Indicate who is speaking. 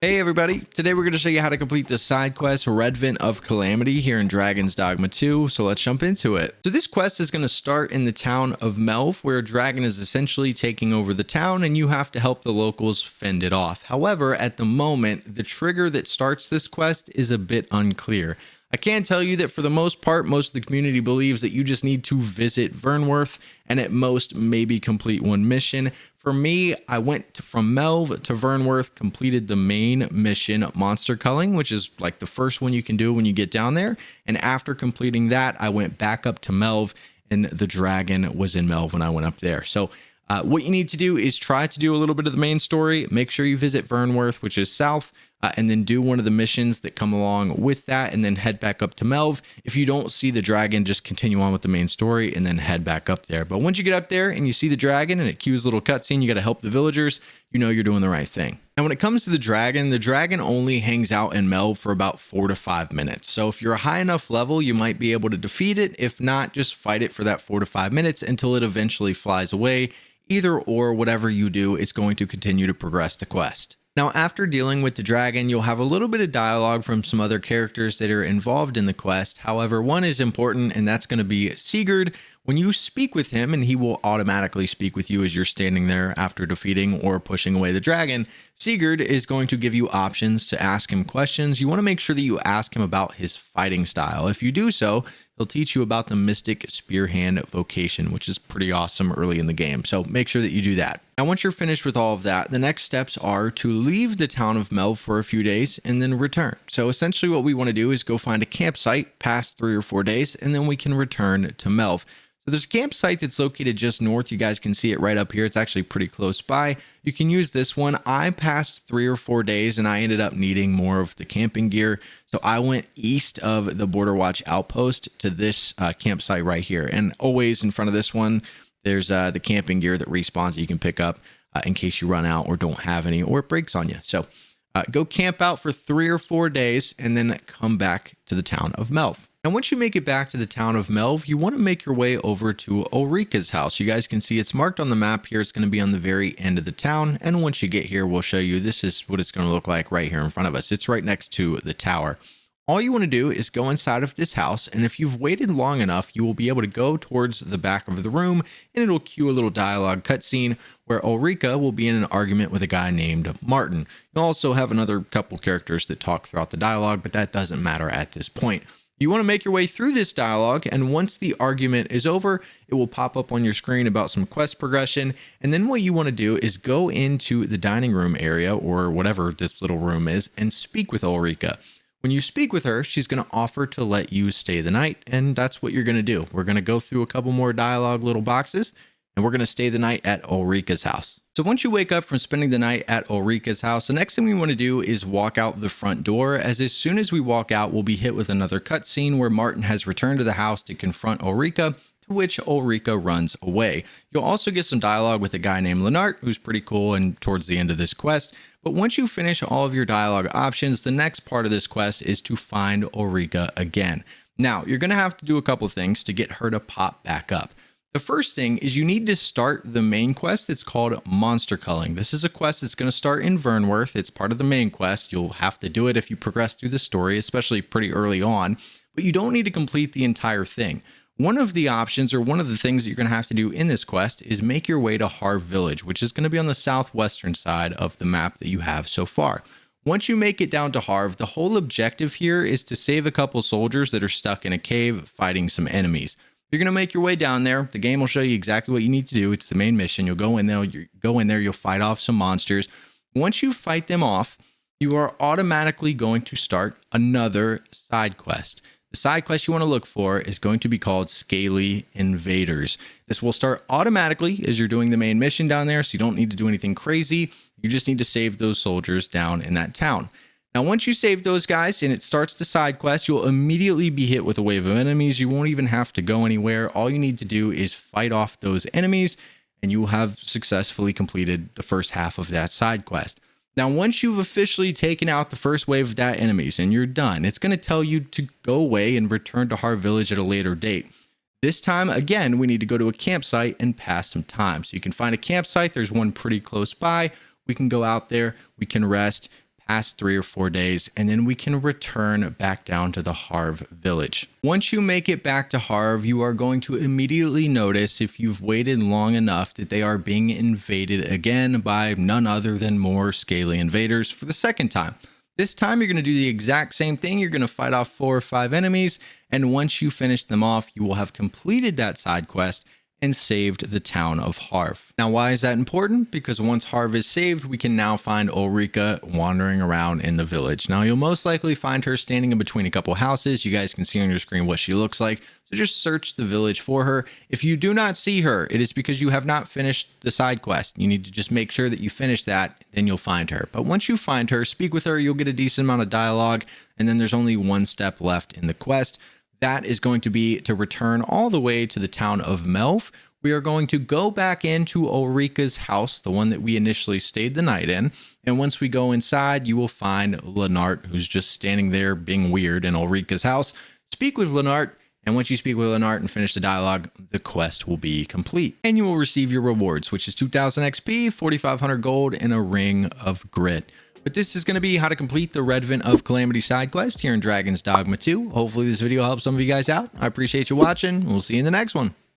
Speaker 1: Hey everybody, today we're going to show you how to complete the side quest Readvent of Calamity here in Dragon's Dogma 2, so let's jump into it. So this quest is going to start in the town of Melve, where a dragon is essentially taking over the town and you have to help the locals fend it off. However, at the moment, the trigger that starts this quest is a bit unclear. I can tell you that for the most part, most of the community believes that you just need to visit Vernworth and at most maybe complete one mission. For me, I went from Melve to Vernworth, completed the main mission, Monster Culling, which is like the first one you can do when you get down there. And after completing that, I went back up to Melve, and the dragon was in Melve when I went up there. So what you need to do is try to do a little bit of the main story. Make sure you visit Vernworth, which is south, and then do one of the missions that come along with that, and then head back up to Melve. If you don't see the dragon, just continue on with the main story and then head back up there. But once you get up there and you see the dragon and it cues a little cutscene, you got to help the villagers, you know you're doing the right thing. Now, when it comes to the dragon only hangs out in Melve for about 4 to 5 minutes. So if you're a high enough level, you might be able to defeat it. If not, just fight it for that 4 to 5 minutes until it eventually flies away. Either or, whatever you do, it's going to continue to progress the quest. Now, after dealing with the dragon, you'll have a little bit of dialogue from some other characters that are involved in the quest. However, one is important, and that's going to be Sigurd. When you speak with him, and he will automatically speak with you as you're standing there after defeating or pushing away the dragon, Sigurd is going to give you options to ask him questions. You want to make sure that you ask him about his fighting style. If you do so, he'll teach you about the Mystic Spearhand vocation, which is pretty awesome early in the game. So make sure that you do that. Now, once you're finished with all of that, the next steps are to leave the town of Melve for a few days and then return. So essentially what we want to do is go find a campsite past 3 or 4 days, and then we can return to Melve. So there's a campsite that's located just north. You guys can see it right up here. It's actually pretty close by. You can use this one. I passed 3 or 4 days and I ended up needing more of the camping gear. So I went east of the Border Watch outpost to this campsite right here. And always in front of this one, there's the camping gear that respawns that you can pick up in case you run out or don't have any or it breaks on you. So go camp out for 3 or 4 days and then come back to the town of Melve. And once you make it back to the town of Melve, you want to make your way over to Ulrika's house. You guys can see it's marked on the map here. It's going to be on the very end of the town. And once you get here, we'll show you this is what it's going to look like right here in front of us. It's right next to the tower. All you want to do is go inside of this house, and if you've waited long enough, you will be able to go towards the back of the room, and it'll cue a little dialogue cutscene where Ulrika will be in an argument with a guy named Martin. You'll also have another couple characters that talk throughout the dialogue, but that doesn't matter at this point. You want to make your way through this dialogue, and once the argument is over, it will pop up on your screen about some quest progression, and then what you want to do is go into the dining room area, or whatever this little room is, and speak with Ulrika. When you speak with her, she's going to offer to let you stay the night, and that's what you're going to do. We're going to go through a couple more dialogue little boxes, and we're going to stay the night at Ulrika's house. So once you wake up from spending the night at Ulrika's house, the next thing we want to do is walk out the front door, as soon as we walk out, we'll be hit with another cutscene where Martin has returned to the house to confront Ulrika, to which Ulrika runs away. You'll also get some dialogue with a guy named Lannart, who's pretty cool and towards the end of this quest. But once you finish all of your dialogue options, the next part of this quest is to find Ulrika again. Now, you're going to have to do a couple things to get her to pop back up. The first thing is you need to start the main quest. It's called Monster Culling. This is a quest that's going to start in Vernworth. It's part of the main quest. You'll have to do it if you progress through the story, especially pretty early on, but you don't need to complete the entire thing. One of the options, or one of the things that you're going to have to do in this quest, is make your way to Harve Village, which is going to be on the southwestern side of the map that you have so far. Once you make it down to Harve, the whole objective here is to save a couple soldiers that are stuck in a cave fighting some enemies. You're going to make your way down there. The game will show you exactly what you need to do. It's the main mission. You'll go in there, you'll fight off some monsters. Once you fight them off, you are automatically going to start another side quest. The side quest you want to look for is going to be called Scaly Invaders. This will start automatically as you're doing the main mission down there, so you don't need to do anything crazy. You just need to save those soldiers down in that town. Now, once you save those guys and it starts the side quest, you'll immediately be hit with a wave of enemies. You won't even have to go anywhere. All you need to do is fight off those enemies, and you will have successfully completed the first half of that side quest. Now, once you've officially taken out the first wave of that enemies and you're done, it's going to tell you to go away and return to Harve Village at a later date. This time, again, we need to go to a campsite and pass some time. So you can find a campsite. There's one pretty close by. We can go out there. We can rest, past 3 or 4 days, and then we can return back down to the Harv village. Once you make it back to Harv, you are going to immediately notice, if you've waited long enough, that they are being invaded again by none other than more scaly invaders for the second time. This time, you're going to do the exact same thing. You're going to fight off 4 or 5 enemies, and once you finish them off, you will have completed that side quest and saved the town of Harv. Now, why is that important? Because once Harv is saved, we can now find Ulrika wandering around in the village. Now, you'll most likely find her standing in between a couple houses. You guys can see on your screen what she looks like. So just search the village for her. If you do not see her, it is because you have not finished the side quest. You need to just make sure that you finish that, then you'll find her. But once you find her, speak with her, you'll get a decent amount of dialogue, and then there's only one step left in the quest. That is going to be to return all the way to the town of Melve. We are going to go back into Ulrika's house, the one that we initially stayed the night in. And once we go inside, you will find Lannart, who's just standing there being weird in Ulrika's house. Speak with Lannart, and once you speak with Lannart and finish the dialogue, the quest will be complete. And you will receive your rewards, which is 2,000 XP, 4,500 gold, and a ring of grit. But this is going to be how to complete the Readvent of Calamity side quest here in Dragon's Dogma 2. Hopefully this video helps some of you guys out. I appreciate you watching. We'll see you in the next one.